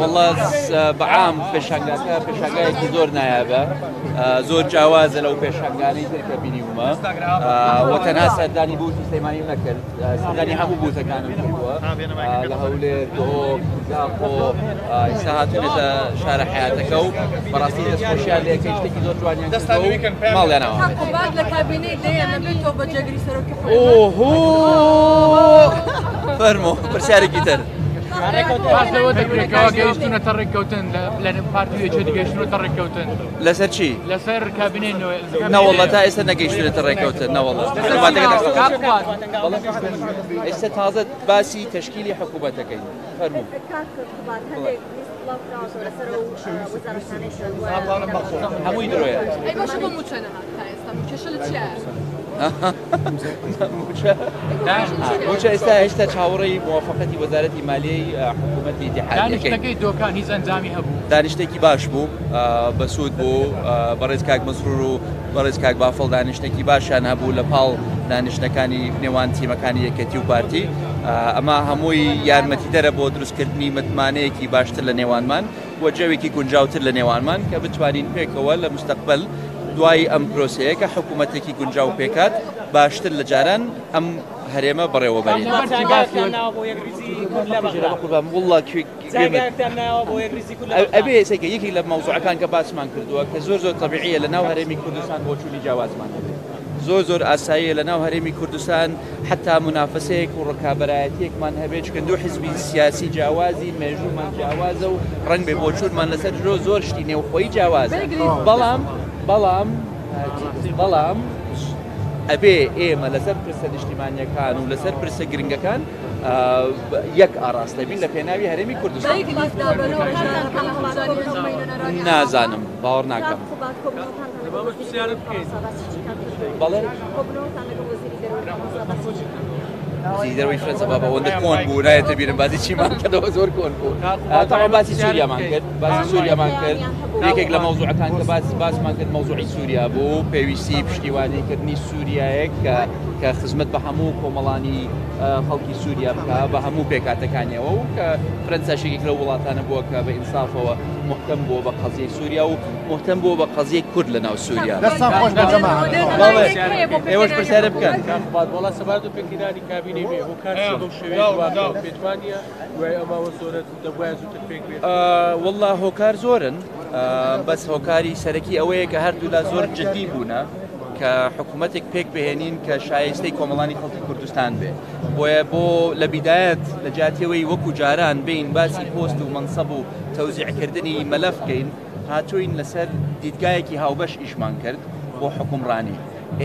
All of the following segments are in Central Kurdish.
والله بعام پێشانگایەکی زۆر نایابە زۆر جیاوازە لەو پێشانگانەی ترکە بینیومە و تەنها سەردانی بوتی سلەیمانی نەکرد سەردانی هەموو بوتەکانم کردووە لە هەولێر دۆ زاقۆ ئێستا هاتوونێتە شارە حیاتەکە و بەڕاستی دەستخۆشیان لە یەکەی شتێکی زۆر جوانیان کردووە و ماڵیانەوە بعد لە کابینەی دەیە نەبێتەوە بە جێگری سەرۆکی فەرمۆ پرسیارێکی تر باش لەوە دەکرێتەوە گەیشتونەتە ڕێککەوتن لە پارتیەکێ گەیشتونەتە ڕێککەوتن لەسەر چی؟ لەسەر کابینەی نەوەڵڵە تا ئێستا نەگەیشتونەتە ڕێککەوتن نەوەڵڵە ئێستا تازە باسی تشکیلی حکوومەتەکەی فەرموو هەمووی درۆیە موچە ئێستا هێشتا چاوەڕێی موافقەتی وەزارەتی مالیەی حکوومەتی دانیشتەکەی دۆکان هیچ ئەنجامی هەبوو دانیشتێکی باش بوو بەسوود بوو بەڕێز کاک مەسرور و بەڕێز کاک بافڵ دانیشتێکی باشیان هەبوو لە پاڵ دانیشتەکانی نێوان تیمەکانی یەکەتی و پارتی ئەمە هەمووی یارمەتیدەرە بۆ دروستکردنی متمانەیەکی باشتر لە نێوانمان وە جەوێکی گونجاوتر لە نێوانمان کە بتوانین پێکەوە لە مستەقبل دوای ئەم پرۆسەیە کە حکوومەتێکی گونجاو پێکات باشتر لە جاران ئەم هەرێمە بەڕێوەبەرین ئەبێ سێکە یەکی لە مەوزوعەکان کە باسمان کردووە کە زۆر تەبیعیە لە ناو هەرێمی کوردستان بۆ چوونی جیاوازمان زۆر ئاساییە لە ناو هەرێمی کوردستان حتا منافسەیەک و ڕکابەرایەتیەکمان هەبێت چکە دوو حیزبی سیاسی جیاوازی مێژوومان جیاوازە و ڕەنگ بێ بۆ چوونمان لەسەر زۆر شتی نێوخۆیی جیاوازە بەڵام ئەبێ ئێمە لەسەر پرسە نیشتیمانیەکان و لەسەر پرسە گرنگەکان یەک ئاراستە بین لە پێناوی هەرێمی کوردستان نازانم باوەڕ ناکەم دەروی فرەنسا بابەوەندە کۆن بوو نایەتە بیرم باسی چیمان کردەوە زۆر کۆن بوو تاوان باسی سووریامان کرد باسی سووریامان کرد یەکێک لە مەوزوعەکان کە باسمان کرد مەوزوعی سووریا بوو پێویستی پشتیوانیکردنی سووریایەک کە خزمەت بە هەموو کۆمەڵانی خەڵکی سووریا بکە بە هەموو پێکاتەکانیەوە و کە فرەنساشێک لە وڵاتانە بووە کە بە ئینسافەوە مهتەم بووە بە قەزیەی سووریا و مهتەم بووە بە قەزیەی کورد لە ناو سووریا ئێوەش پرسیارە بکەن وڵات سەبارەت و پێکردانی کابینەی بێ هۆکار بەو شێوەیە پێتوانیە دوای ئەماوە زۆرە دەبوایە زووتر پێک بێت وەڵڵا هۆکار زۆرن بەس هۆکاری سەرەکی ئەوەیە کە هەردوولا زۆر جدی بوونە کە حکوومەتێک پێک بهێنین کە شایستەی کۆمەڵانی خەڵکی کوردستان بێ بۆیە بۆ لە بیدایەت لە جاتیەوەی وەکو جاران بین باسی پۆست و مەنسەب و تەوزیعکردنی مەلەف بکەین هاتووین لەسەر دیدگایەکی هاوبەش ئیشمان کرد بۆ حکومڕانی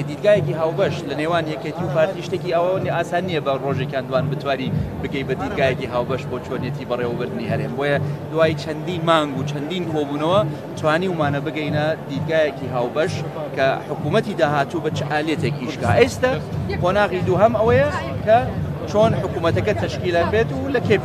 دیدگایەکی هاوبەش لە نێوان یەکێتی و پارتی شتێکی ئەوە ئاسان نییە بە ڕۆژێکان دوان بتواری بگەی بە دیدگایەکی هاوبەش بۆ چۆنیەتی بەڕێوەبردنی هەرێم بۆیە دوای چەندین مانگ و چەندین کۆبوونەوە توانی ومانە بگەینە دیدگایەکی هاوبەش کە حکوومەتی داهاتوو بە چ ئالێتێک ئیشکا ئێستا قۆناغی دووهەم ئەوەیە کە چۆن حکوومەتەکە تەشکیلان بێت و لە کێ